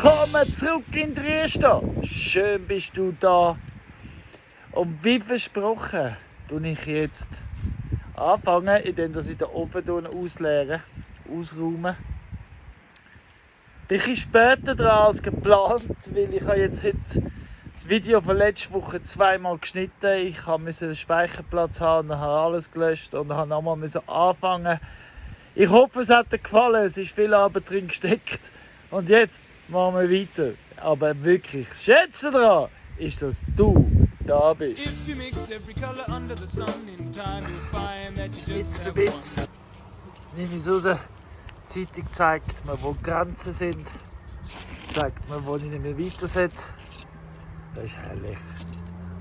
Willkommen zurück in Triester. Schön bist du da. Und wie versprochen, tue ich jetzt anfangen, indem ich den Ofen ausleere, ausräume. Bin ein bisschen später dran als geplant, weil ich jetzt heute das Video von letzter Woche zweimal geschnitten. Ich musste einen Speicherplatz haben und habe alles gelöscht und habe nochmal anfangen. Ich hoffe, es hat dir gefallen. Es ist viel Arbeit drin gesteckt. Und jetzt machen wir weiter. Aber wirklich, das Schönste daran ist, dass du da bist. Witz für Witz nehme ich es raus. Die Zeitung zeigt mir, wo die Grenzen sind. Zeigt mir, wo ich nicht mehr weiter sollte. Das ist herrlich.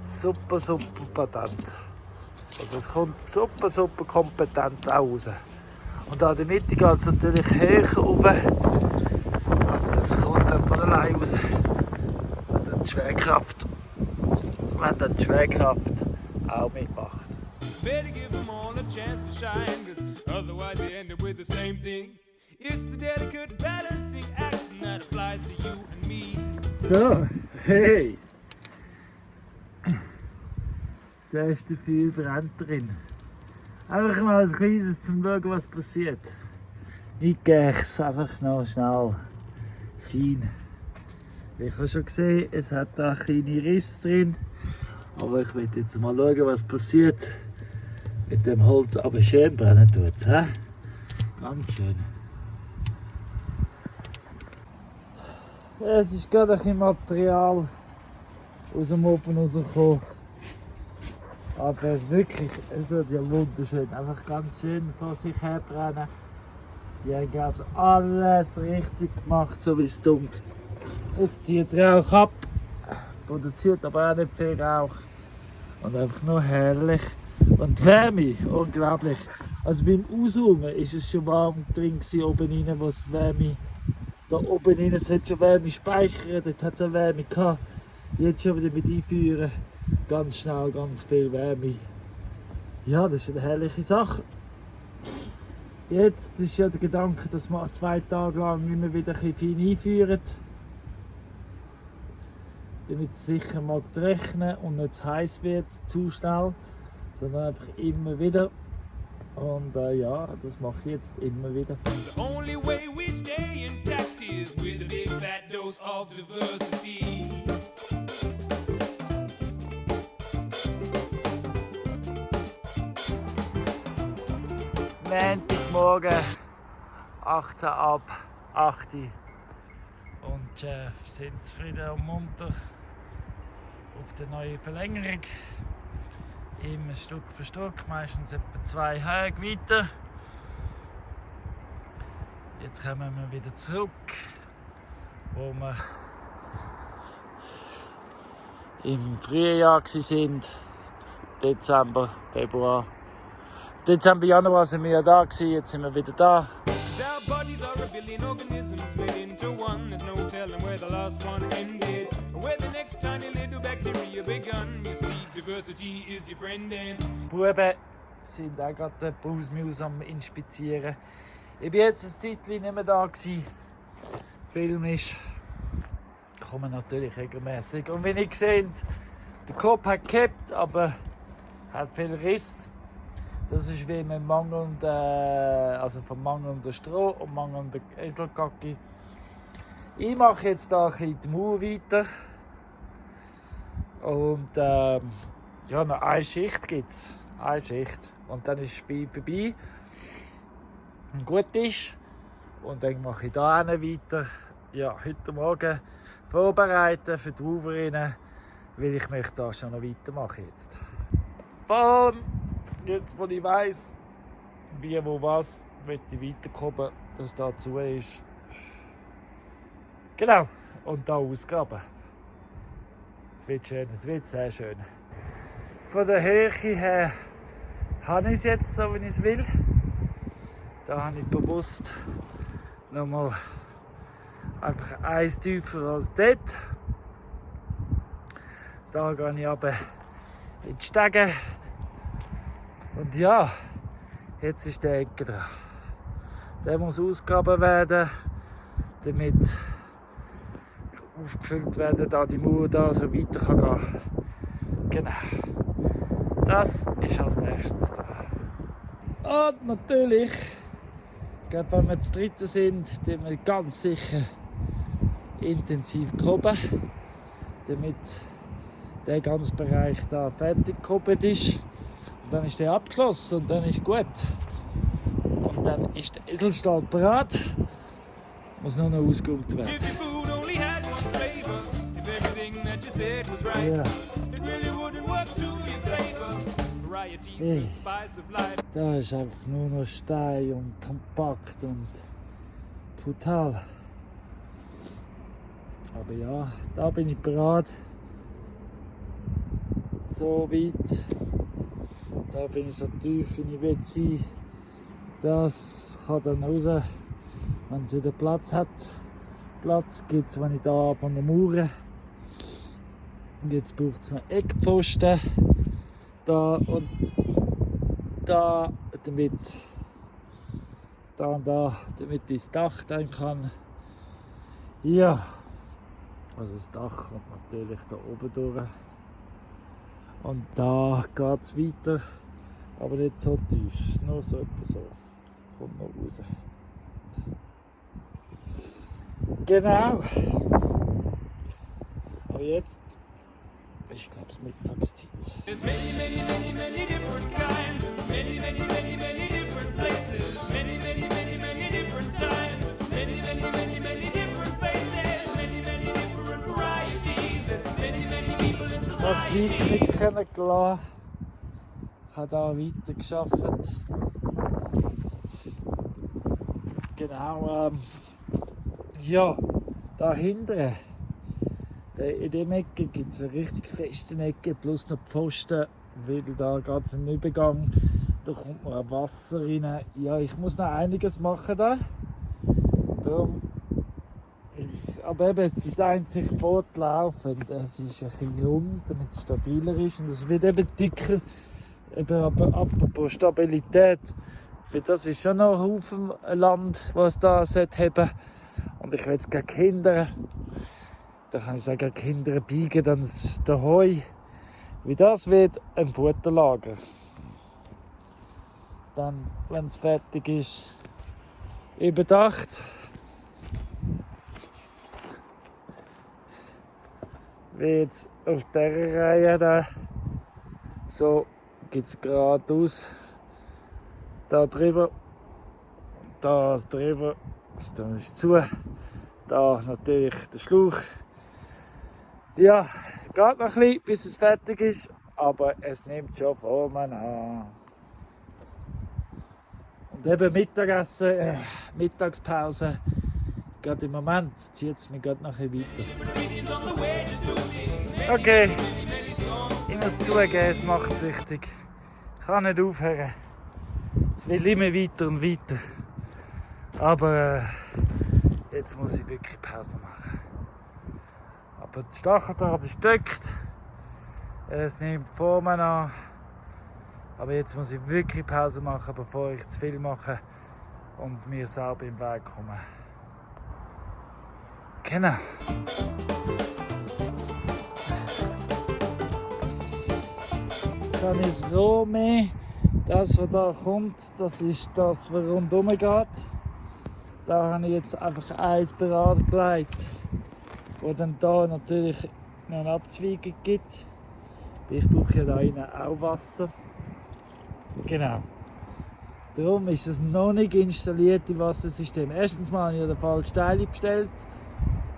Super, super patent. Und es kommt super, super kompetent auch raus. Und an der Mitte geht es natürlich höher rauf. Aber es kommt dann von allein raus. Wenn dann die Schwerkraft auch mitmacht. Better give them all a chance to shine, 'cause otherwise you end up with the same thing. It's a delicate balancing act and that applies to you and me. So, hey! Das erste Feuer brennt drin. Einfach mal ein kleines zum Schauen, was passiert. Ich gehe es einfach noch schnell fein. Ich habe schon gesehen, es hat da kleine Risse drin. Aber ich will jetzt mal schauen, was passiert mit dem Holz. Aber schön brennen tut es, he? Ganz schön. Es ist gerade ein bisschen Material aus dem Ofen rausgekommen. Aber es ist wirklich, es ist ja wunderschön. Einfach ganz schön vor sich her brennen. Die haben, glaube ich, alles richtig gemacht, so wie es dunkelt. Es zieht Rauch ab, produziert aber auch nicht viel Rauch. Und einfach nur herrlich. Und die Wärme, unglaublich. Also beim Auszoomen ist es schon warm drin oben rein, wo es Wärme da oben rein, es hat schon Wärme speichern, dort hat es auch Wärme gehabt. Jetzt schon wieder mit einführen, ganz schnell, ganz viel Wärme. Ja, das ist eine herrliche Sache. Jetzt ist ja der Gedanke, dass man 2 Tage lang immer wieder ein bisschen fein einführen. Damit es sicher mag rechnen und nicht zu heiß wird, zu schnell, sondern einfach immer wieder. Und ja, das mache ich jetzt immer wieder. The only way we stay intact is with a big fat dose of diversity. Montagmorgen, 18 ab 8 Uhr. Und sind zufrieden und munter auf der neuen Verlängerung. Immer Stück für Stück, meistens etwa 2 Höhe weiter. Jetzt kommen wir wieder zurück, wo wir im Frühjahr waren. Dezember, Februar. Dezember, Januar sind wir ja da gewesen, jetzt sind wir wieder da. Die Buben sind auch gerade den Bausmus am Inspizieren. Ich war jetzt ein Zeitchen nicht mehr da gewesen. Filmisch. Ich komme natürlich regelmäßig. Und wie ihr seht, der Kopf hat gekippt, aber hat viel Riss. Das ist wie mit also vom mangelnden Stroh und mangelnden Eselkacke. Ich mache jetzt da ein bisschen die Mauer weiter. Und ja, noch eine Schicht gibt es. Eine Schicht. Und dann ist das Spiel vorbei. Und gut ist. Und dann mache ich da weiter. Ja, heute Morgen vorbereiten für die Roverinnen, weil ich möchte da schon noch weitermachen jetzt. Vor allem jetzt, wo ich weiss, wie, wo, was, möchte ich weiterkommen, dass da zu ist. Genau. Und da ausgraben. Es wird schön, es wird sehr schön. Von der Höhe her habe ich es jetzt so, wie ich es will. Da habe ich bewusst nochmal einfach eins tiefer als dort. Da gehe ich aber in die Stege. Und ja, jetzt ist der Ecke dran. Der muss ausgegraben werden, damit aufgefüllt werden, da die Mauer da so weiter kann gehen. Genau. Das ist als nächstes da. Und natürlich, ich glaube, wenn wir zu dritten sind, tun wir ganz sicher intensiv graben, damit der ganze Bereich da fertig gehoben ist. Und dann ist der abgeschlossen und dann ist gut. Und dann ist der Eselstahl bereit. Muss nur noch ausgeräumt werden. Ja. Hey. Da ist einfach nur noch Stein und kompakt und brutal. Aber ja, da bin ich bereit. So weit. Da bin ich so tief, wie ich will sein. Das kann dann raus, wenn es wieder Platz hat. Platz gibt es, wenn ich da von der Mauer. Und jetzt braucht es noch Eckpfosten. Da und da, damit da und da, damit ich das Dach dann kann. Ja, also das Dach kommt natürlich da oben durch. Und da geht es weiter, aber nicht so tief, nur so etwa so. Kommt noch raus. Genau. Aber jetzt ist, glaube ich, Mittagszeit. There's many different kinds, many different places, many different times, many different faces, many different varieties, there's many people in Das society. gleich nicht kennengelernt. Ich habe da weitergearbeitet. Genau, ja, da hinten, in dieser Ecke gibt es eine richtig feste Ecke, plus noch Pfosten, weil da geht es im Übergang, da kommt noch Wasser rein. Ja, ich muss noch einiges machen da. Darum, aber eben, es designt sich fortlaufend. Es ist ein bisschen rund, damit es stabiler ist und es wird eben dicker. Eben, aber apropos Stabilität, weil das ist schon noch ein Haufen Land, was da haben sollte. Und ich will jetzt gegen Kinder, da kann ich sagen, Kinder biegen dann das Heu. Wie das wird ein Futterlager. Dann, wenn es fertig ist, überdacht. Wie jetzt auf dieser Reihe da. So geht es geradeaus. Da drüber, da drüber, dann ist es zu. Da natürlich der Schlauch. Ja, es geht noch ein bisschen, bis es fertig ist, aber es nimmt schon Formen an. Und eben Mittagessen, Mittagspause, gerade im Moment zieht es mich gerade noch ein bisschen weiter. Okay, ich muss zugeben, es macht süchtig. Ich kann nicht aufhören. Es will immer weiter und weiter. Aber jetzt muss ich wirklich Pause machen. Aber das Stacheldraht ist gedeckt. Es nimmt Formen an. Aber jetzt muss ich wirklich Pause machen, bevor ich zu viel mache und mir selber im Weg komme. Genau. Jetzt habe ich das Rohmehl. Das, was da kommt, das ist das, was rundherum geht. Da habe ich jetzt einfach Eis bereit gelegt, wo dann da natürlich noch eine Abzweigung gibt. Ich brauche ja da innen auch Wasser. Genau. Darum ist es noch nicht installiert im Wassersystem. Erstens mal habe ich ja den falschen Teil bestellt.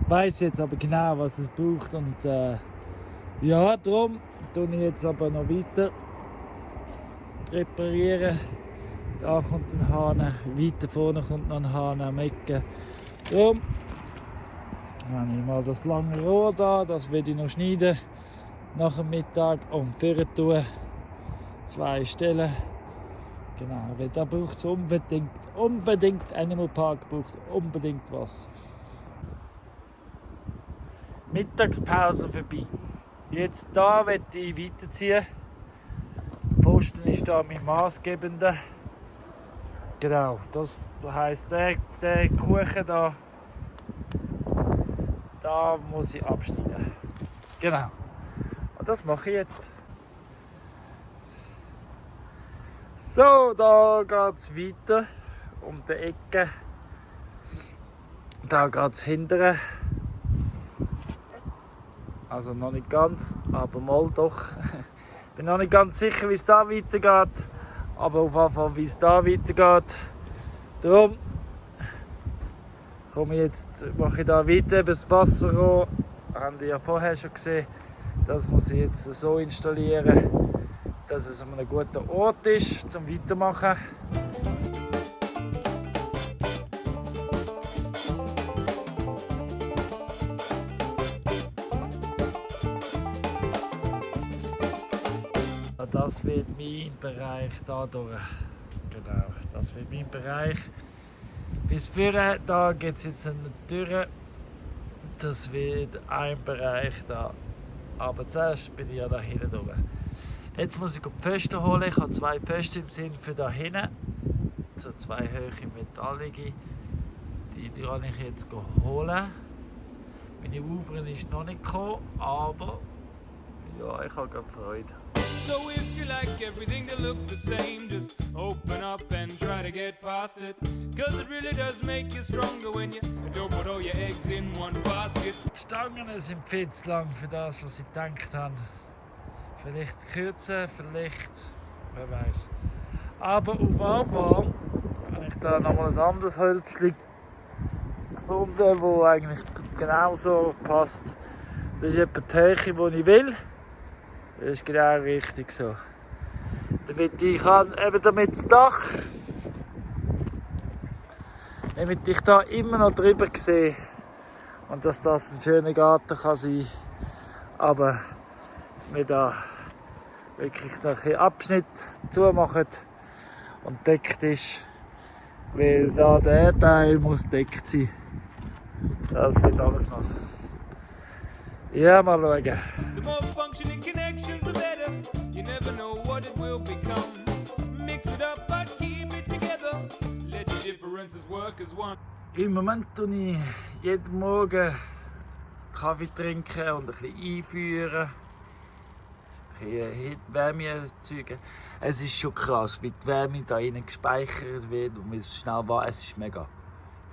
Weiß jetzt aber genau, was es braucht. Und ja, darum tue ich jetzt aber noch weiter reparieren. Da kommt ein Hahn, weiter vorne kommt noch ein Hahn am Ecke. Darum habe ich mal das lange Rohr da, das werde ich noch schneiden. Nach dem Mittag und vorne tun. 2 Stellen. Genau, weil da braucht es unbedingt, Animal Park braucht unbedingt was. Mittagspause vorbei. Jetzt da werde ich weiterziehen. Der Pfosten ist da mein maßgebender. Genau, das heisst, der Kuchen da, da muss ich abschneiden. Genau. Und das mache ich jetzt. So, da geht es weiter um die Ecke. Da geht es hinterher. Also noch nicht ganz, aber mal doch. Ich bin noch nicht ganz sicher, wie es da weitergeht. Aber auf jeden Fall, wie es da weitergeht. Darum mache ich da weiter über das Wasserrohr. Habt ihr ja vorher schon gesehen. Das muss ich jetzt so installieren, dass es an einem guten Ort ist zum Weitermachen. Das wird mein Bereich da durch. Genau, das wird mein Bereich. Bis vorne, da geht es jetzt eine Tür. Das wird ein Bereich da. Aber zuerst bin ich ja da hinten durch. Jetzt muss ich die Pfosten holen. Ich habe 2 Pfosten im Sinn für da hinten. So 2 hohe metallige. Die kann ich jetzt holen. Meine Ufer ist noch nicht gekommen, aber ja, ich habe gerade Freude. So if you like everything to look the same, just open up and try to get past it. Cause it really does make you stronger when you don't put all your eggs in one basket. Die Stangen sind viel zu lang für das, was ich gedacht habe. Vielleicht kürzer, vielleicht, wer weiß. Aber auf jeden Fall habe ich da nochmal ein anderes Hölzchen gefunden, das eigentlich genauso passt. Das ist etwa die Höhe, die ich will. Das ist genau richtig so. Damit das Dach, damit ich da immer noch drüber sehe und dass das ein schöner Garten kann sein, aber wir da wirklich noch einen Abschnitt zumachen und deckt ist, weil da der Teil muss deckt sein. Das wird alles noch. Ja, mal schauen. The more functioning connections, the better. You never know what it will become. Mix it up, but keep it together. Let your differences work as one. Im Moment trinke ich jeden Morgen Kaffee trinken und ein bisschen einführen. Ein bisschen Wärme erzeugen. Es ist schon krass, wie die Wärme da innen gespeichert wird und wie es schnell war. Es ist mega.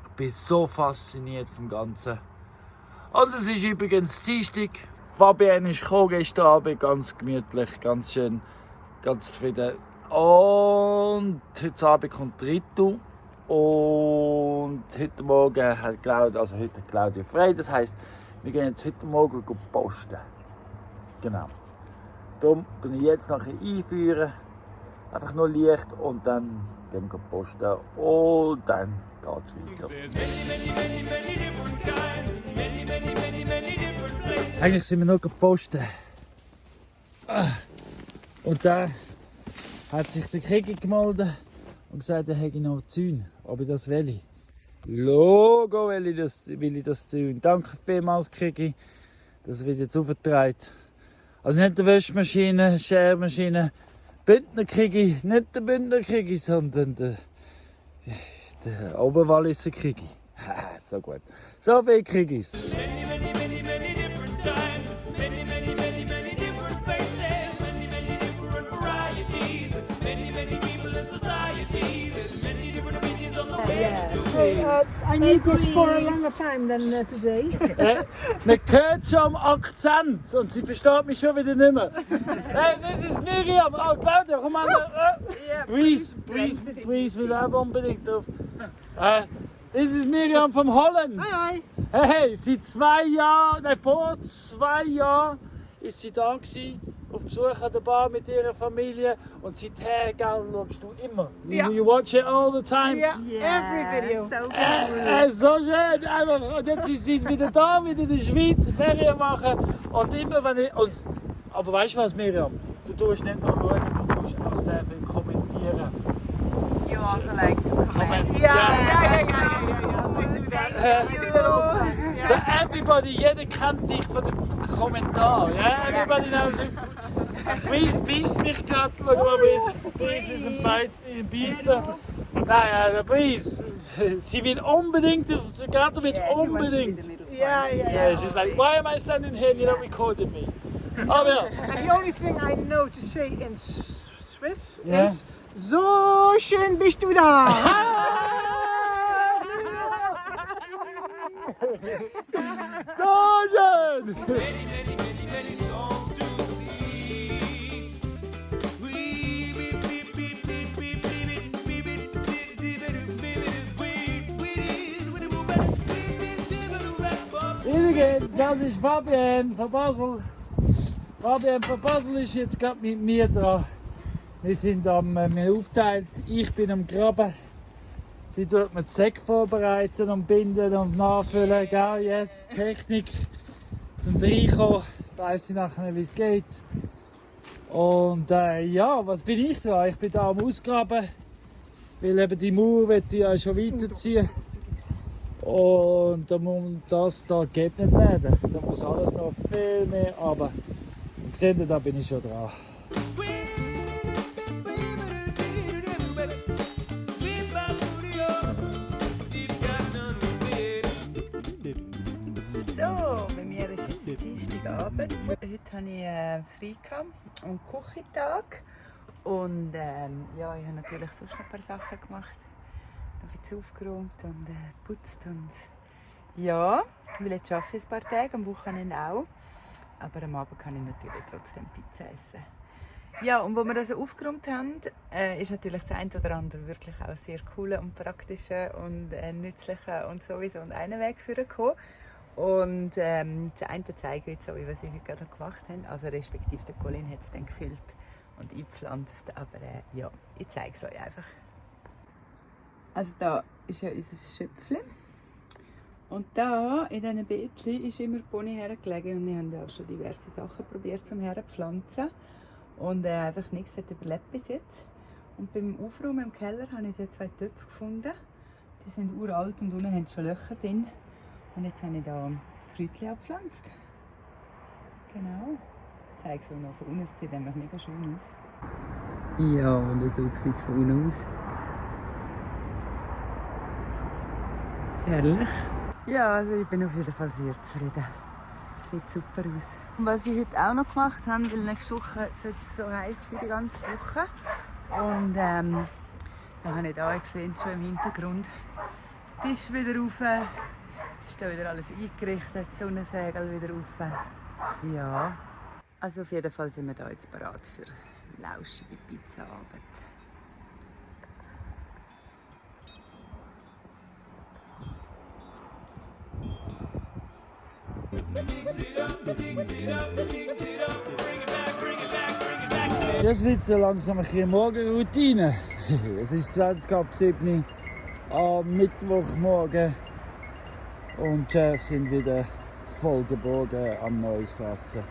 Ich bin so fasziniert vom Ganzen. Und es ist übrigens Dienstag. Fabienne ist gekommen gestern Abend, ganz gemütlich, ganz schön, ganz zufrieden. Und heute Abend kommt Ritu. Und heute Morgen hat Claudia frei. Das heisst, wir gehen jetzt heute Morgen posten. Genau. Darum tue ich jetzt noch ein bisschen einführen. Einfach nur Licht und dann gehen wir posten. Und dann geht es weiter. There's many, many, many, many different kinds. Many, many, many, many different places. Eigentlich sind wir noch gepostet. Und dann hat sich der Krieger gemeldet und gesagt, er hätte noch Zäune, ob ich das will. Logo will ich das Zäune. Danke vielmals, Krieger. Das wird jetzt aufgetragen. Also nicht die Wäschmaschine, Schermaschine, Bündnerkrieger, nicht der Bündnerkrieger, sondern der Oberwalliser Krieger. So gut. So viel Kriegis. Many, many, many, many different times. Many, many, many, many different places. Many, many different varieties. Many, many people in society. There's many different opinions on the way to do it. I need this for a longer time than today. Man hört schon am Akzent und sie versteht mich schon wieder nicht mehr. Hey, das ist Miriam. Oh, Claudia, komm mal. Breeze will auch unbedingt drauf. Das ist Miriam vom Holland. Hi. Hey, seit 2 Jahren, nein, vor 2 Jahren ist sie da gewesen, auf Besuch an der Bar mit ihrer Familie und seither, gell, schaust du immer. Ja. You watch it all the time. Yeah, every video. So schön, einfach. Und jetzt ist sie wieder da, wieder in der Schweiz, Ferien machen. Und immer wenn ich. Aber weißt du was, Miriam? Du tust nicht nur schauen, du tust auch sehr viel kommentieren. You also like to comment. Yeah. So everybody, jeder kennt dich von den Kommentaren. Yeah? Everybody knows it. Breeze beißt mich gerade. Schau mal, Breeze ist ein Beißen. Naja, der Breeze. Sie will unbedingt, Gato will unbedingt. Yeah, yeah. Yeah, she's like, why am I standing here and you're not recording me? Aber ja. And the only thing I know to say in Swiss Yeah. is so schön bist du da. So schön! Many, many, many, many songs to sing. We beep, beep, beep, beep, beep, beep, beep, beep, beep, zip, zip, beep, beep, beep, beep, Übrigens, das ist Fabienne von Basel. Fabienne von Basel ist jetzt gerade mit mir da. Wir sind wir aufteilt. Ich bin am Graben. Sie tut mir die Säcke vorbereiten und binden und nachfüllen. Gell, yes, Technik zum Reinkommen. Weiss ich nachher nicht, wie es geht. Und ja, was bin ich da? Ich bin da am Ausgraben. Weil eben die Mauer wird ja schon weiterziehen. Und das da geht nicht werden. Da muss alles noch viel mehr runter. Und seht ihr, da bin ich schon dran. So, bei mir ist jetzt Dienstagabend. Heute habe ich frei gehabt und Küchentag. Und ja, ich habe natürlich sonst noch ein paar Sachen gemacht. Noch ein bisschen aufgeräumt und geputzt. Und ja, ich will jetzt arbeiten ein paar Tage, am Wochenende auch. Aber am Abend kann ich natürlich trotzdem Pizza essen. Ja, und wo wir das aufgeräumt haben, ist natürlich das eine oder andere wirklich auch sehr coole und praktische und nützliche und sowieso und einen Weg für gekommen. Und das eine zeige ich jetzt, was ich heute gerade gemacht habe. Also respektive der Colin hat es dann gefüllt und eingepflanzt. Aber ja, ich zeige es euch einfach. Also da ist ja unser Schöpfchen. Und da in diesen Beetchen ist immer Pony hergelegen. Und wir haben ja auch schon diverse Sachen probiert zum Herpflanzen. Und einfach nichts hat überlebt bis jetzt. Und beim Aufräumen im Keller habe ich hier 2 Töpfe gefunden. Die sind uralt und unten haben schon Löcher drin. Und jetzt habe ich hier Kräutchen abgepflanzt. Genau. Ich zeige es euch noch von unten. Es sieht einfach mega schön aus. Ja, und so sieht es von unten aus. Herrlich. Ja, also ich bin auf jeden Fall sehr zufrieden. Sieht super aus. Und was ich heute auch noch gemacht habe, weil nächste Woche soll es so heiß sein, die ganze Woche. Und da habe ich da gesehen, schon im Hintergrund. Die ist wieder rauf. Es ist wieder alles eingerichtet, die Sonnensegel wieder rauf. Ja. Also auf jeden Fall sind wir da jetzt bereit für lauschige Pizzaabend. Das wird so langsam ein bisschen Morgenroutine. Es ist 7:20 am Mittwochmorgen und die Chefs sind wieder vollgebogen am Neues fassen.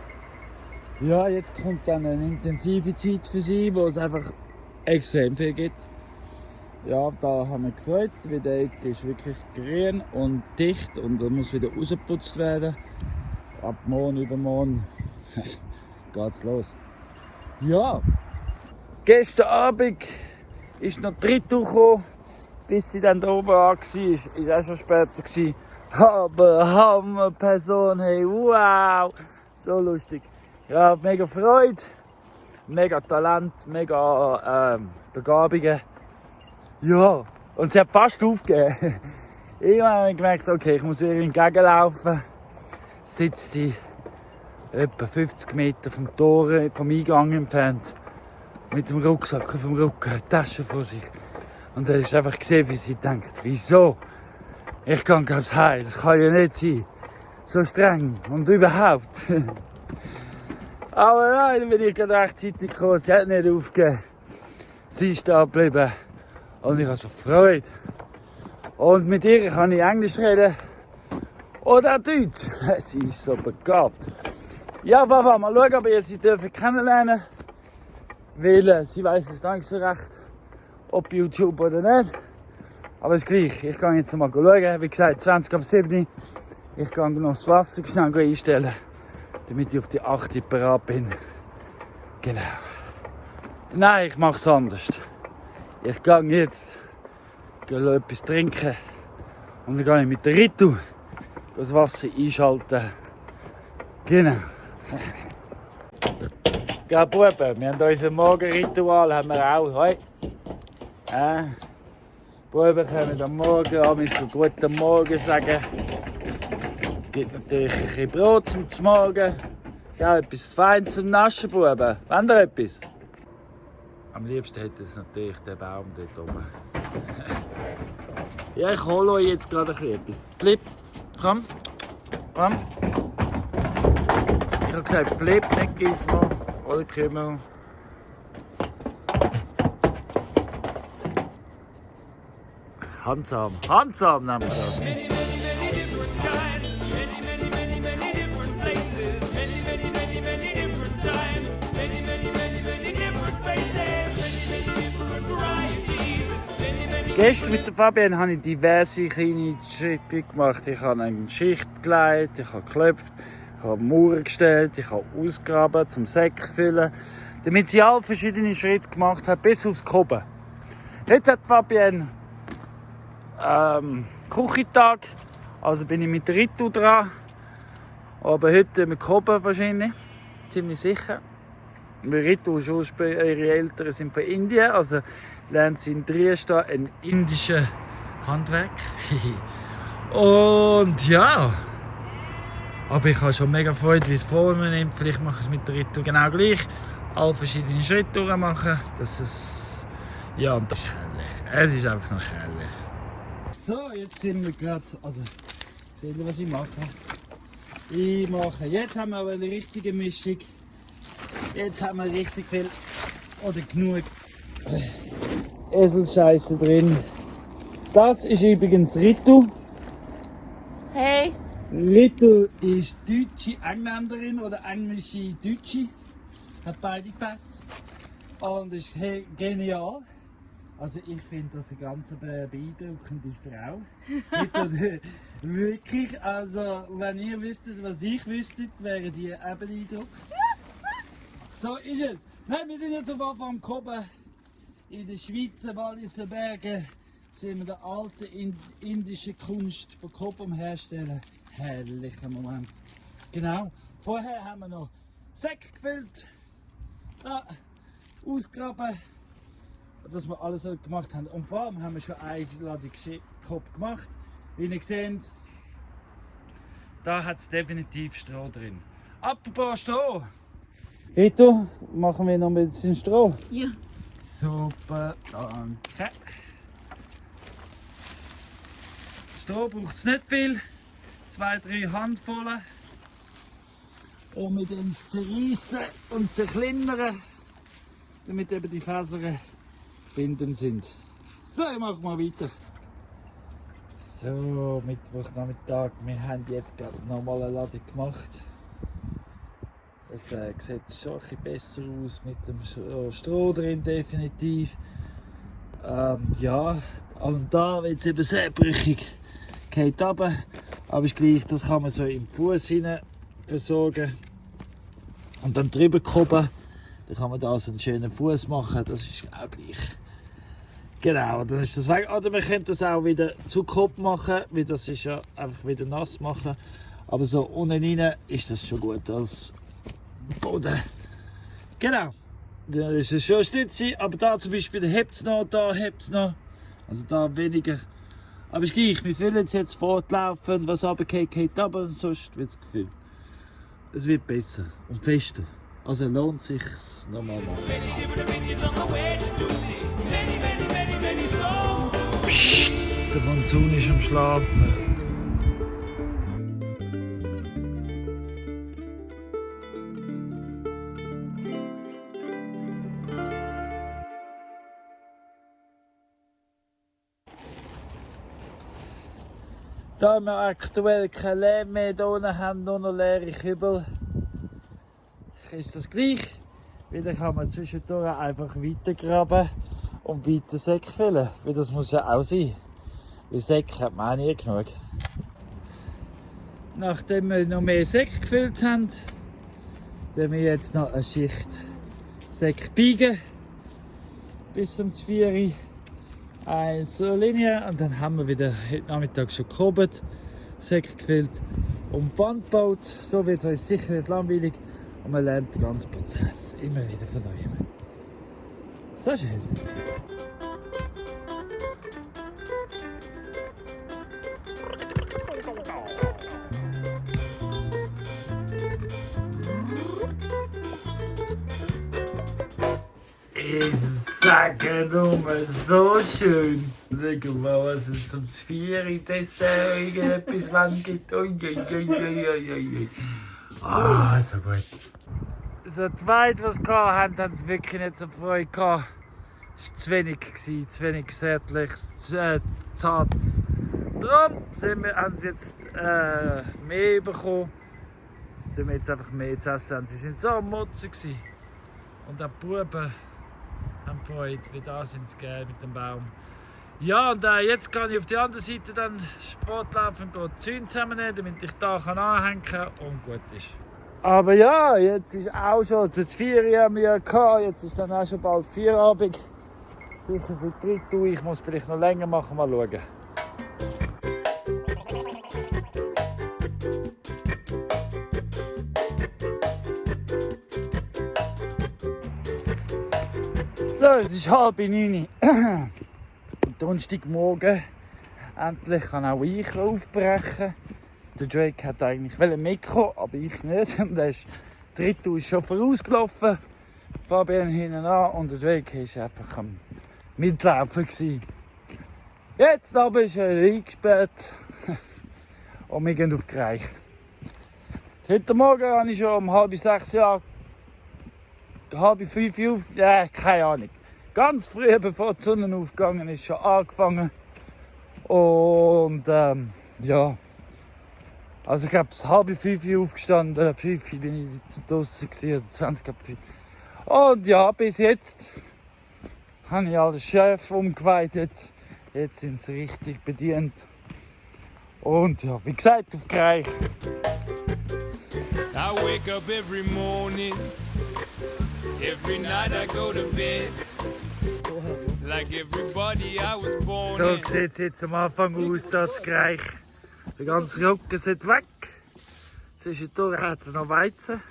Ja, jetzt kommt dann eine intensive Zeit für sie, wo es einfach extrem viel gibt. Ja, da haben wir gefreut, weil der Eck ist wirklich grün und dicht und er muss wieder rausgeputzt werden. Ab morgen, übermorgen geht's los. Ja, gestern Abend ist noch die Retour gekommen, bis sie dann da oben an war. Ist auch schon später gewesen. Aber Hammerperson, hey, wow! So lustig. Ja, mega Freude, mega Talent, mega Begabungen. Ja, und sie hat fast aufgegeben. Irgendwann habe ich gemerkt, okay, ich muss ihr entgegenlaufen. Sitzt sie etwa 50 Meter vom Tor, vom Eingang entfernt. Mit dem Rucksack auf dem Rücken, eine Tasche vor sich. Und dann ist einfach gesehen, wie sie denkt, wieso? Ich kann ganz heim, das kann ja nicht sein. So streng und überhaupt. Aber nein, dann bin ich gerade rechtzeitig gekommen, sie hat nicht aufgegeben. Sie ist da geblieben. Und ich habe so Freude. Und mit ihr kann ich Englisch reden. Oder auch Deutsch. Sie ist so begabt. Ja, Papa, mal schauen, ob ihr sie kennenlernen dürft. Weil sie weiss es nicht so recht, ob YouTube oder nicht. Aber es ist gleich. Ich gehe jetzt mal schauen. Wie gesagt, 7:20. Ich gehe noch das Wasser schnell einstellen, damit ich auf die 8 bereit bin. Genau. Nein, ich mache es anders. Ich gehe jetzt gehe etwas trinken und dann gehe ich mit der Ritu das Wasser einschalten. Genau. Ja, Buben, wir haben unser Morgenritual haben wir auch. Hoi. Buben können am Morgen am guten Morgen sagen. Es gibt natürlich ein bisschen Brot zum Morgen. Ja, etwas Feines zum Naschen, Buben. Wollt ihr etwas? Am liebsten hätte es natürlich den Baum dort oben. Ja, ich hole euch jetzt gerade etwas. Flip, komm. Komm. Ich habe gesagt, Flip, nicht Gizmo. Oder Kümmel. Handsam. Handsam nehmen wir das. Many, many, many different kinds. Many, many, many, many different places. Many, many, many, many different times. Many, many, many, many different faces. Many, many different varieties. Many, many. Gestern mit der Fabienne habe ich diverse kleine Schritte gemacht. Ich habe eine Schicht gelegt, ich habe geklopft, ich habe Mauern gestellt, ich habe ausgegraben, zum Säcke füllen. Damit sie alle verschiedene Schritte gemacht hat, bis aufs Koben. Heute hat Fabienne Küchentag, also bin ich mit der Ritu dran. Aber heute mit Koben wahrscheinlich, ziemlich sicher. Weil Ritu ist ihre Eltern sind von Indien, also lernt sie in Trieste ein indisches Handwerk. Und ja, aber ich habe schon mega Freude, wie es vor mir nimmt. Vielleicht mache ich es mit der Ritu genau gleich. Alle verschiedene Schritte durchmachen. Das ist, ja, und das ist herrlich. Es ist einfach noch herrlich. So, jetzt sind wir gerade, also, seht ihr, was ich mache? Jetzt haben wir aber eine richtige Mischung. Jetzt haben wir richtig viel oder genug Eselscheiße drin. Das ist übrigens Ritu. Hey! Ritu ist deutsche Engländerin oder englische Deutsche. Hat beide Pässe. Und ist genial. Also ich finde das eine ganz beeindruckende Frau. Ritu, wirklich, also wenn ihr wüsstet, was ich wüsste, wäre die eben beeindruckt. So ist es. Nein, wir sind jetzt auf am Koben. In den Schweizer Walliser Bergen sehen wir die alte indische Kunst von Koben herstellen. Herrlicher Moment. Genau. Vorher haben wir noch Säcke gefüllt, ausgraben, dass wir alles gemacht haben. Und vor allem haben wir schon eine Ladung Kopf gemacht. Wie ihr seht, da hat es definitiv Stroh drin. Apropos Stroh. Ritu, machen wir noch ein bisschen Stroh? Ja. Super, danke. Stroh braucht es nicht viel. 2-3 Handvollen. Um mit uns zu zerreißen und zu zerkleinern, damit eben die Fasern bindend sind. So, ich mache mal weiter. So, Mittwochnachmittag. Wir haben jetzt gerade nochmal eine Ladung gemacht. Das sieht schon ein bisschen besser aus mit dem Stroh drin, definitiv. Ja, und da wird es eben sehr brüchig. Geht runter, aber ist gleich, das kann man so im Fuß hinein versorgen. Und dann drüber kommen, dann kann man da so einen schönen Fuß machen, das ist auch gleich. Genau, dann ist das weg. Oder man könnte das auch wieder zu Kopf machen, weil das ist ja einfach wieder nass machen. Aber so unten rein ist das schon gut als Boden. Genau, dann ist es schon eine Stütze, aber da zum Beispiel hebt es noch, da hebt es noch. Also da weniger. Aber ist gleich, wir füllen es jetzt fortlaufend, was runtergeht, geht runter, und sonst wird es gefüllt. Es wird besser und fester. Also lohnt sich nochmal machen. Many different opinions on the way to do things. Many, many, many, many souls. Psst, der Monsun ist am Schlafen. Da wir aktuell kein Lehm mehr hier unten haben, nur noch leere Kübel, ist das gleich. Wieder kann man zwischendurch einfach weitergraben und weiter Säcke füllen. Weil das muss ja auch sein. Weil Säcke hat man auch nie genug. Nachdem wir noch mehr Säcke gefüllt haben, tun wir jetzt noch eine Schicht Säcke biegen. Bis zum 4 Uhr. eine so Linie und dann haben wir wieder heute Nachmittag schon gehoben, Säcke gefüllt und Band gebaut. So wird es euch sicher nicht langweilig und man lernt den ganzen Prozess immer wieder von neuem. So schön. Ich sage nur so schön. Schau mal, was es um 4 Uhr Dessert irgendetwas wann gibt. Ui, ui, ui, ui, ui, ui. Ah, so gut. So die Weide, die sie hatten, haben sie wirklich nicht so Freude gehabt. Es war zu wenig, zu wenig zärtlich, zartes. Darum haben sie jetzt mehr bekommen. Sie haben jetzt einfach mehr zu essen. Sie waren so am Motzen. Und auch die Buben haben Freude, wie da sind sie geil mit dem Baum. Ja, und jetzt kann ich auf die andere Seite dann Sport laufen und die Zäune zusammennehmen, damit ich da anhängen kann und gut ist. Aber ja, jetzt ist auch schon das 4 Uhr haben wir gehabt, jetzt ist dann auch schon bald 4 Uhr Abend. Sicher für die 3 Uhr, ich muss vielleicht noch länger machen, mal schauen. So, es ist 8:30 Uhr. Donnerstagmorgen. Endlich kann auch ich aufbrechen. Der Drake hat eigentlich mitkommen, aber ich nicht. Und der dritte ist schon vorausgelaufen. Fabian hinten an und der Drake war einfach am Mitlaufen. Jetzt aber ist er eingesperrt. Und wir gehen auf die Reich. Heute Morgen habe ich schon um 5:30 Uhr 4:30 Uhr ja, keine Ahnung. Ganz früh, bevor die Sonne aufgegangen ist, schon angefangen. Und ja. Also ich glaube, 4:30 Uhr aufgestanden, 5 Uhr bin ich draußen oder 20 ab 5. Und ja, bis jetzt habe ich alle Chef umgeweitet. Jetzt sind sie richtig bedient. Und ja, wie gesagt, auf Greich. I wake up every morning. Every night I go to bed. Like everybody I was born So in. sieht es jetzt am Anfang aus, hier zu Greich. Der ganze Rücken ist weg. Zwischendurch hat es noch Weizen.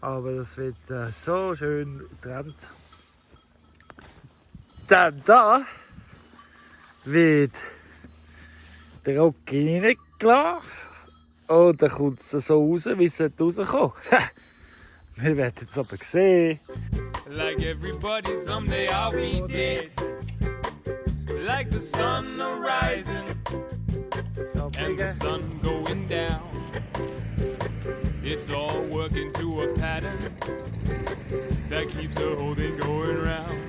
Aber das wird so schön getrennt. Dann da wird der Rücken nicht klar. Und dann kommt es so raus, wie es rauskommt. Wir werden es aber sehen. Like everybody, someday I'll be dead. Like the sun arising and the sun going down. It's all working to a pattern that keeps the whole thing going round.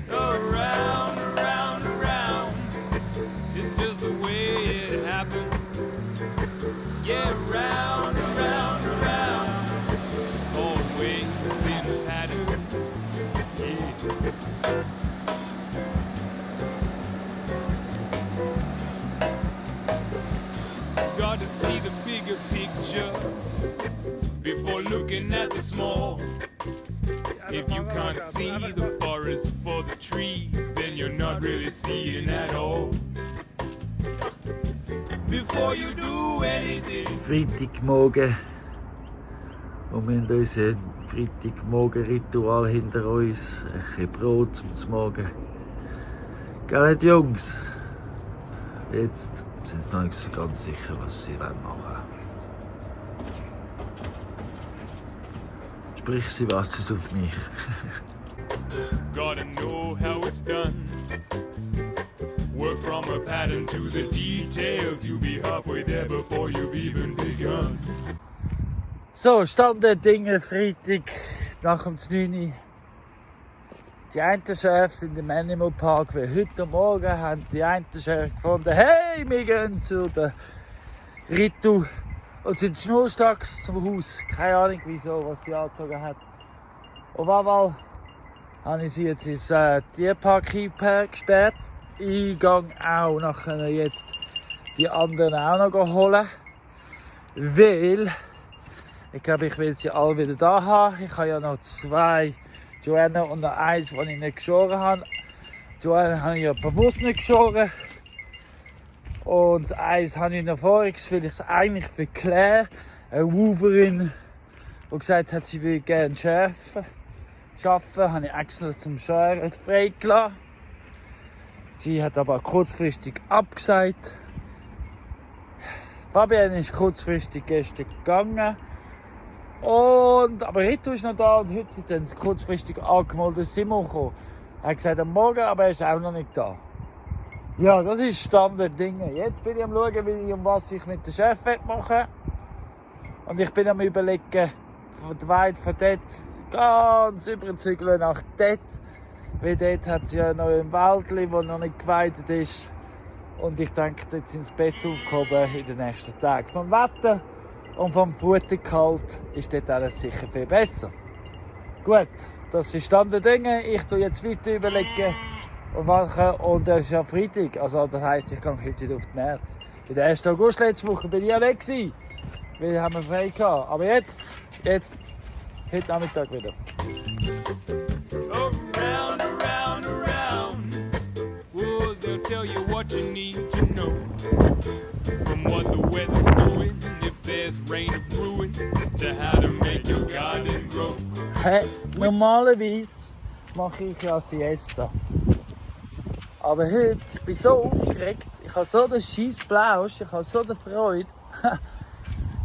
Around, around, around. It's just the way it happens. Yeah, round, around, around. Always in patterns. Yeah. Got to see the bigger picture before looking at the small. If you can't see the forest for the trees, then you're not really seeing at all. Before you do anything. Freitagmorgen. Und wir haben unser Freitagmorgen-Ritual hinter uns. Ein bisschen Brot zum Morgen. Gell, Jungs? Jetzt sind sie noch nicht so ganz sicher, was sie machen wollen. Sprich, sie warten auf mich. Gotta know how it's done. Work from a pattern to the details. You'll be halfway there before you've even begun. So, Stand der Dinge, Freitag nach dem 9 Uhr. Die einen Chefs sind im Animal Park, weil heute Morgen haben die einen Chefs gefunden, hey, wir gehen zu der Ritu und sind schnurstracks zum Haus. Keine Ahnung wieso, was die angezogen hat. Auf jeden Fall habe ich sie jetzt ins Tierpark gesperrt. Ich gehe auch nachher jetzt die anderen auch noch holen, weil ich glaube, ich will sie alle wieder da haben. Ich habe ja noch 2 Joanna und noch eins, das ich nicht geschoren habe. Joel habe ich ja bewusst nicht geschoren. Und eins habe ich noch vorher, weil ich es eigentlich für Claire, eine Wolverin, die gesagt hat, sie will gerne arbeiten, habe ich extra zum Scheren freigelassen. Sie hat aber kurzfristig abgesagt. Fabian ist kurzfristig gestern gegangen. Aber heute ist noch da und heute sind dann kurzfristig angemeldet Simon gekommen. Er hat gesagt am Morgen, aber er ist auch noch nicht da. Ja, das ist Stand der Dinge. Jetzt bin ich am schauen, was ich mit dem Chef machen will. Und ich bin am überlegen, von dort ganz überzeugen nach dort. Weil dort hat es ja noch ein Wäldchen, das noch nicht geweidet ist. Und ich denke, dort sind sie besser aufgehoben in den nächsten Tagen. Vom Wetter und vom Futtergehalt ist dort alles sicher viel besser. Gut, das ist Stand der Dinge. Ich tue jetzt weiter überlegen und machen. Und es ist ja Freitag. Also, das heisst, ich gehe heute wieder auf die Märkte. Bei der 1. August letzte Woche bin ich ja weg gewesen. Weil haben wir frei gehabt. Aber jetzt, heute Nachmittag wieder. Around, around, around. Well, they'll tell you what you need to know. From what the weather's doing, if there's rain or ruin, to how to make your garden grow. Hey, normalerweise mache ich ja Siesta. Aber heute bin ich so aufgeregt. Ich habe so den scheiß Plausch, ich habe so die Freude.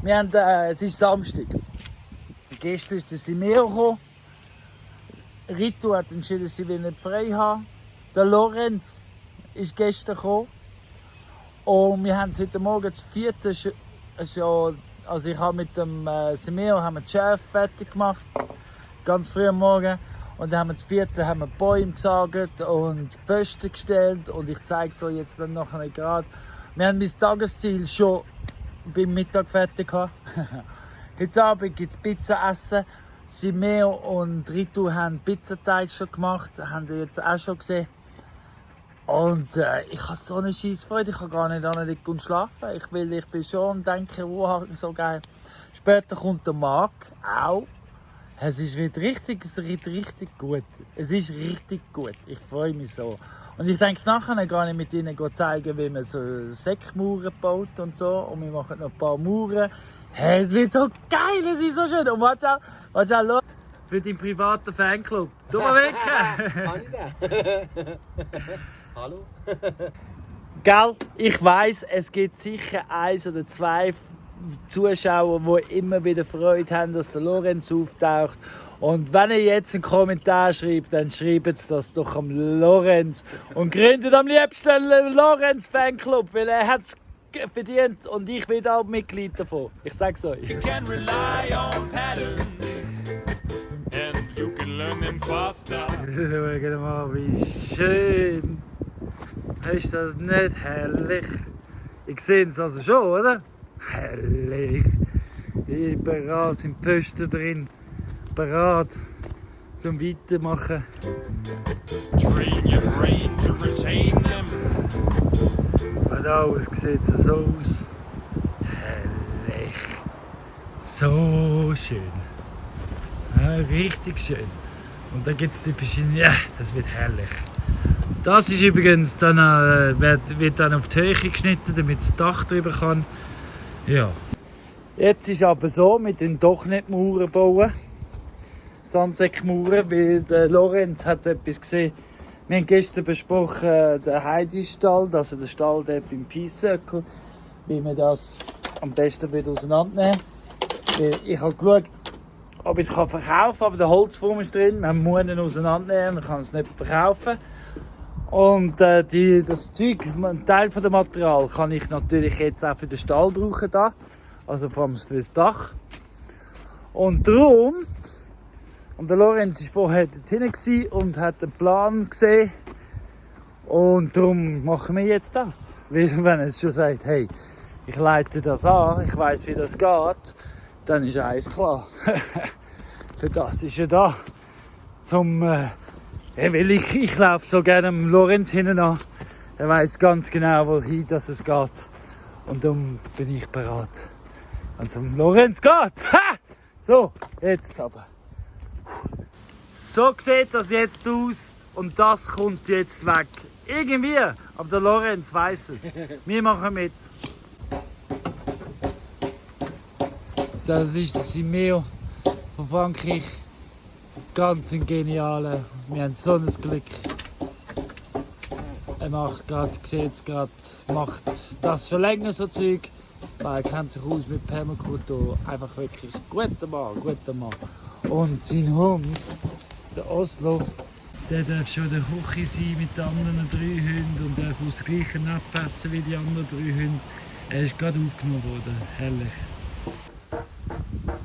Es ist Samstag. Gestern ist der Simeo gekommen. Ritu hat entschieden, sie will nicht frei haben. Der Lorenz ist gestern gekommen. Und wir haben heute Morgen das 4. Also ich habe mit dem Simeo die Schärfe fertig gemacht. Ganz früh am Morgen. Und dann haben wir das 4. haben wir Bäume gesagt und Pfosten gestellt. Und ich zeige es euch jetzt dann nachher gerade. Wir haben mein Tagesziel schon beim Mittag fertig gehabt. Heute Abend gibt es Pizza essen. Simeo und Ritu haben Pizzateig schon gemacht. Das habt ihr jetzt auch schon gesehen. Und ich habe so eine Scheissfreude. Ich kann gar nicht anliegen und schlafen. Ich bin schon und denke, wow, so geil. Später kommt der Marc auch. Es wird richtig gut. Es ist richtig gut. Ich freue mich so. Und ich denke nachher gar nicht mit ihnen zeigen, wie man so Säckmauern baut und so. Und wir machen noch ein paar Mauern. Hey, es wird so geil, es ist so schön. Und warte auch, für deinen privaten Fanclub. Du mal weg! Hallo? Gell, ich weiss, es gibt sicher 1 oder 2 Zuschauer, die immer wieder Freude haben, dass der Lorenz auftaucht. Und wenn ihr jetzt einen Kommentar schreibt, dann schreibt das doch am Lorenz und gründet am liebsten einen Lorenz-Fanclub, weil er hat es verdient und ich bin auch Mitglied davon. Ich sag's euch. You can rely on patterns, and you can learn them faster. Schau mal, wie schön. Ist das nicht herrlich? Ich sehe es also schon, oder? Herrlich. Überall sind Pfosten drin. Bereit zum Weitermachen. Train your brain to retain them. Und alles sieht so aus. Herrlich. So schön. Ja, richtig schön. Und da gibt es die verschiedenen. Ja, das wird herrlich. Das ist übrigens dann, wird dann auf die Höhe geschnitten, damit das Dach drüber kann. Ja. Jetzt ist aber so, wir bauen doch nicht Mauern bauen. Sandsäckmauern, weil der Lorenz hat etwas gesehen. Wir haben gestern besprochen, den Heidistall, also den Stall dort beim Peace Circle, wie wir das am besten wieder auseinandernehmen. Ich habe geschaut, ob ich es verkaufen kann, aber der Holzform ist drin. Man muss ihn auseinandernehmen, man kann es nicht verkaufen. Und das Zeug, ein Teil von dem Material, kann ich natürlich jetzt auch für den Stall brauchen, da. Also vor allem für das Dach. Und darum, und der Lorenz war vorher dort hinten und hat einen Plan gesehen. Und darum machen wir jetzt das. Weil wenn er schon sagt, hey, ich leite das an, ich weiss, wie das geht, dann ist eins klar. Für das ist er da. Weil ich laufe so gerne dem Lorenz hinten an. Er weiss ganz genau, wohin es geht. Und darum bin ich bereit. Wenn es um Lorenz geht. Ha! So, jetzt aber. So sieht das jetzt aus. und das kommt jetzt weg. Irgendwie, aber der Lorenz weiß es. Wir machen mit. Das ist der Simeo von Frankreich. Ganz ein genialer. Wir haben so ein Glück. Er macht gerade, macht das schon länger so Zeug. Weil er kennt sich aus mit Permakultur. Einfach wirklich guter Mann. Und sein Hund, der Oslo, der darf schon der Kochi sein mit den anderen 3 Hunden und darf aus der gleichen Napf essen wie die anderen 3 Hunde. Er ist gerade aufgenommen worden. Herrlich.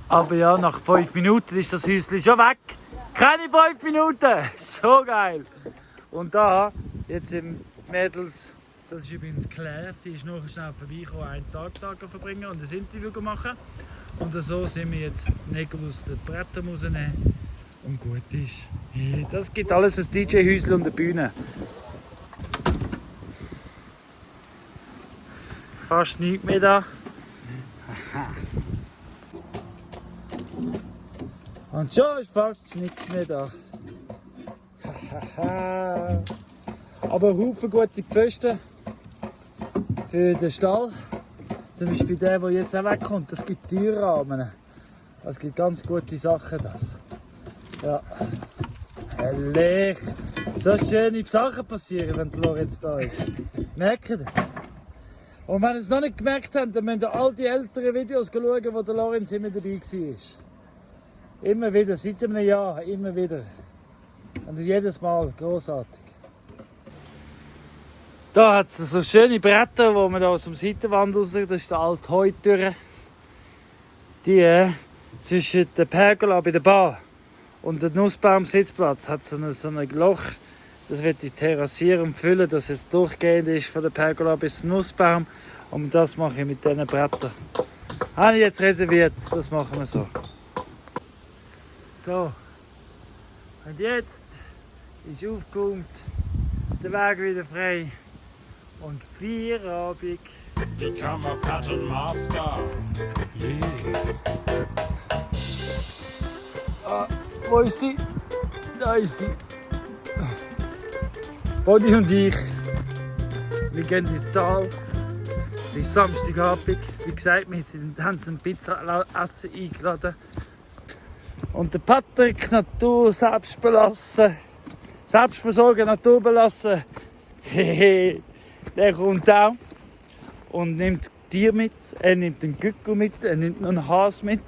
Aber ja, nach 5 Minuten ist das Häuschen schon weg. Keine 5 Minuten! So geil! Und da, jetzt im Mädels, das ist übrigens Claire, sie ist noch schnell vorbeigekommen, einen Tag verbringen und ein Interview machen. Und so sind wir jetzt Nägel aus den Brettern rausnehmen. Und gut ist. Das gibt alles ein DJ-Häuschen und eine Bühne. Fast nichts mehr da. Und schon ist fast nichts mehr da. Aber Haufen gute Pfosten für den Stall. Zum Beispiel der jetzt auch wegkommt. Das gibt Türrahmen. Das gibt ganz gute Sachen. Das. Ja. Herrlich. So schöne Sachen passieren, wenn der Lorenz da ist. Merkt ihr das? Und wenn ihr es noch nicht gemerkt habt, dann müsst ihr all die älteren Videos schauen, wo der Lorenz immer dabei war. Immer wieder, seit einem Jahr, immer wieder. Und jedes Mal großartig. Da hat es so schöne Bretter, wo man da aus dem Seitenwand raus, das ist der alte Heutür. Die zwischen der Pergola bei der Bar und dem Nussbaum-Sitzplatz hat es so ein Loch. Das wird ich terrassieren und füllen, dass es durchgehend ist von der Pergola bis zum Nussbaum. Und das mache ich mit diesen Brettern. Habe ich jetzt reserviert, das machen wir so. So, und jetzt ist aufgeräumt, der Weg wieder frei und Feierabend. Become a pattern master. Wo ist sie? Da ist sie. Bonnie und ich, wir gehen ins Tal. Es ist Samstagabend. Wie gesagt, wir haben zum Pizza essen eingeladen. Und der Patrick, Natur selbst belassen, Selbstversorger, Natur belassen, der kommt auch und nimmt Tiere mit. Er nimmt den Gückel mit, er nimmt noch einen Hase mit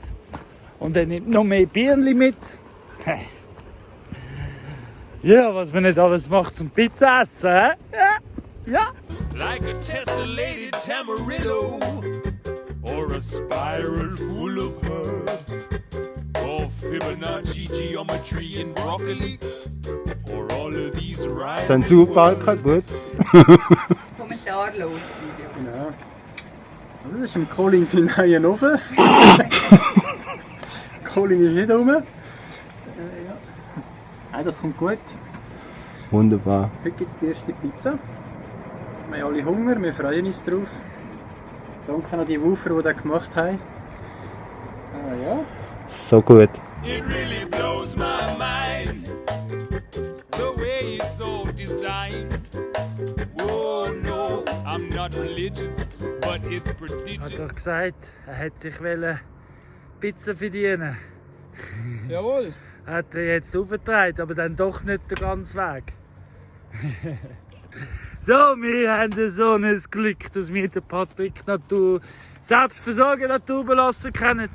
und er nimmt noch mehr Birnli mit. Ja, was man nicht alles macht zum Pizza essen, hä? Ja. Like a tessellated tamarillo, or a spiral full of herbs, or Fibonacci geometry in broccoli, or all of these rhymes. Zensurbalken, gut. Kommentarlos Video. Genau. Also das ist im Colin sein neuer Ofen. Colin ist nicht rum. Ja. Nein, das kommt gut. Wunderbar. Heute gibt es die erste Pizza. Wir haben alle Hunger, wir freuen uns drauf. Danke an die Woofer, die das gemacht haben. Ja. So gut. It really blows my mind, the way it's all designed. Oh no, I'm not religious, but it's Hat prodigious. doch gesagt, er hätte sich Pizza verdienen. Jawohl. Hat er jetzt aufgetragen, aber dann doch nicht den ganzen Weg. So, wir haben so ein Glück, dass wir den Patrick Natur, Selbstversorger Natur belassen kennen.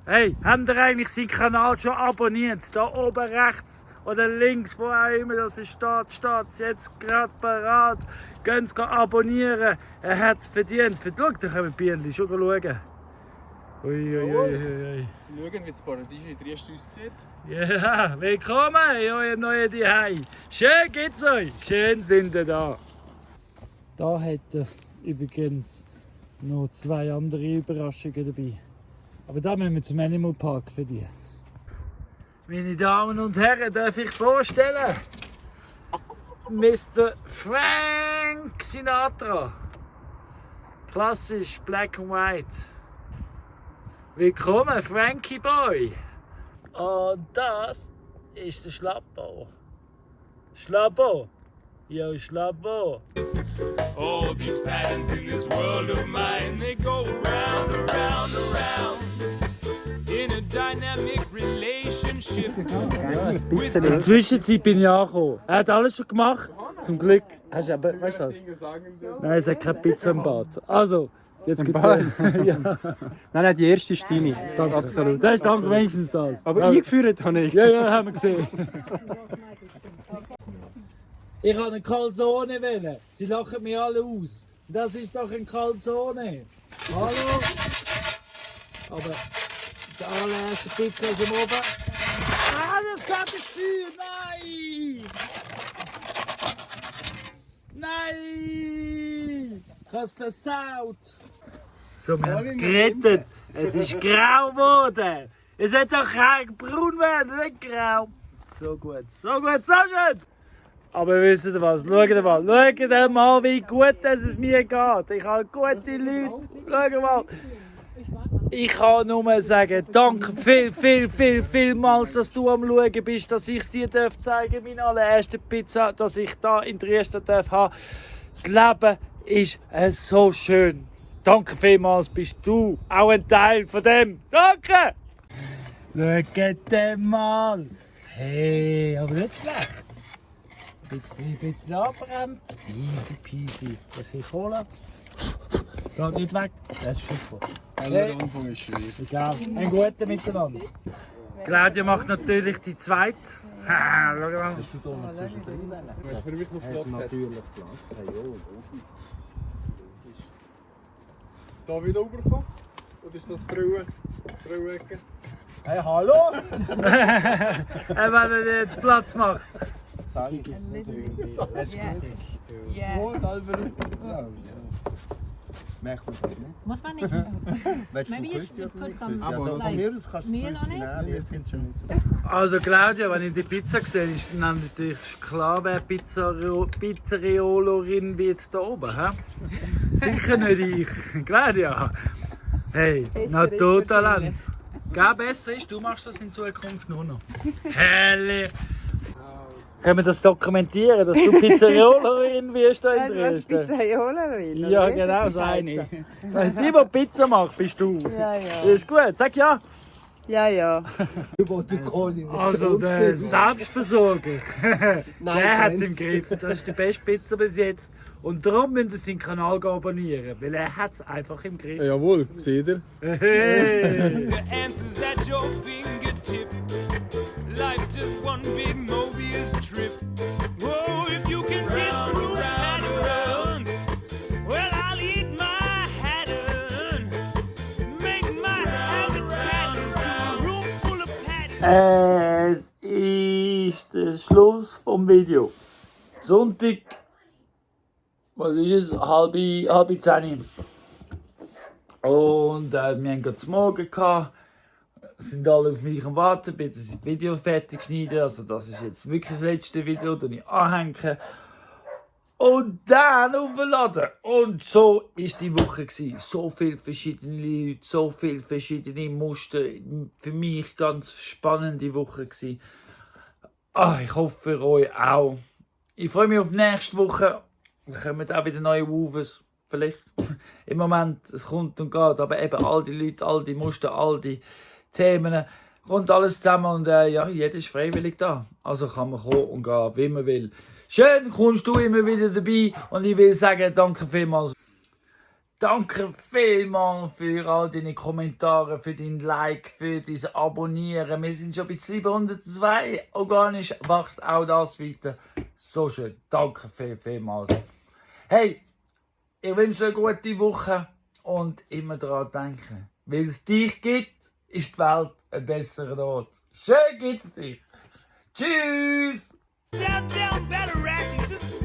Hey, habt ihr eigentlich seinen Kanal schon abonniert? Da oben rechts oder links, wo auch immer das steht es jetzt gerade parat. Gehen Sie abonnieren, er hat es verdient. Schau, da können wir Bienen schon schauen. Uiuiui. Schauen, wie das Paradies in Triest aussieht. Ja, willkommen in eurem neuen Zuhause. Schön geht's euch, schön sind ihr da. Da hat er übrigens noch 2 andere Überraschungen dabei. Aber da müssen wir zum Animal Park für die. Meine Damen und Herren, darf ich vorstellen? Mr. Frank Sinatra. Klassisch Black and White. Willkommen, Frankie Boy. Und das ist der Schlappo. Schlappo. Yo, Schlappo. All these patterns in this world of mine, they go around, around, around. In a dynamic relationship. In der Zwischenzeit bin ich angekommen. Er hat alles schon gemacht. Zum Glück. Hast du aber, weißt du was? Nein, es hat keine Pizza im Bad. Also, jetzt gibt's ja. Nein, die erste ist deine. Danke. Absolut. Das ist danke wenigstens das. Aber eingeführt habe ich. Ja, haben wir gesehen. Ich habe eine Calzone wählen. Sie lachen mich alle aus. Das ist doch ein Calzone. Hallo? Aber die allererste Pizza ist im Ofen. Ah, das geht nicht für. Nein! Nein! Ich habe es versaut. So, wir haben es gerettet. Es ist grau geworden. Es soll doch braun werden, nicht grau. So gut, so schön. Aber wisst ihr was? Schaut mal, wie gut es mir geht. Ich habe gute Leute. Schaut mal. Ich kann nur sagen, danke vielmals, dass du am Schauen bist, dass ich dir zeigen darf, meine allererste Pizza, dass ich da in Dresden darf haben. Das Leben ist so schön. Danke vielmals, bist du auch ein Teil von dem. Danke! Schaut mal. Hey, aber nicht schlecht. Ein bisschen abbrennt. Easy peasy. Ein bisschen Cola. Geht nicht weg. Das ist super. Der Anfang ist schwierig. Egal. Ein guter miteinander. Claudia macht natürlich die zweite. Ha, schau mal. Hast du da noch zwischendrin? Weißt du, für mich noch Platz hat? Natürlich Platz. Ja, da wieder rüberkommen? Oder ist das Frauecke? Hey, hallo! Wenn er jetzt Platz macht. Muss man nicht. Maybe you should put some like meal on it. Also Claudia, wenn ich die Pizza sehe, ist dann natürlich klar, wer Pizzeriolorin wird da oben. He? Sicher nicht ich. Claudia. Hey, Naturtalent. Gell, besser ist, du machst das in Zukunft nur noch. Herrlich. Können wir das dokumentieren, dass du Pizzeriolorin wirst da in Dresden? Pizzeriolerin? Ja, genau, so eine. Die Pizza macht, bist du. Ja, ja. Das ist gut, sag ja. Ja, ja. Also der Selbstversorger, der hat es im Griff. Das ist die beste Pizza bis jetzt. Und darum müsst ihr seinen Kanal abonnieren, weil er hat es einfach im Griff. Jawohl, seht ihr? Hey. The answers at your fingertip. Life's just one big Mobius trip. Oh, if you can disprove patterns, well, I'll eat my pattern. Make my habitat into a room full of patterns. Es ist der Schluss vom Video. Sonntag, was ist es? Halb 10. Und wir haben gerade zum Morgen gehabt. Sind alle auf mich am Warten, bitte das Video fertig schneiden. Also das ist jetzt wirklich das letzte Video, das ich anhänge. Und dann aufladen. Und so war die Woche gewesen. So viele verschiedene Leute, so viele verschiedene Muster. Für mich ganz spannende Woche gewesen. Ich hoffe für euch auch. Ich freue mich auf nächste Woche. Wir kommen auch wieder neue Woofers. Vielleicht. Im Moment, es kommt und geht. Aber eben all die Leute, all die Muster, all die Themen, kommt alles zusammen und ja, jeder ist freiwillig da. Also kann man kommen und gehen, wie man will. Schön, kommst du immer wieder dabei und ich will sagen, danke vielmals. Danke vielmals für all deine Kommentare, für dein Like, für dein Abonnieren. Wir sind schon bis 702. Organisch wächst auch das weiter. So schön. Danke vielmals. Hey, ich wünsche eine gute Woche und immer daran denken. Weil es dich gibt, ist die Welt ein besserer Ort. Schön gibt's dich. Tschüss! Down, down, better act, just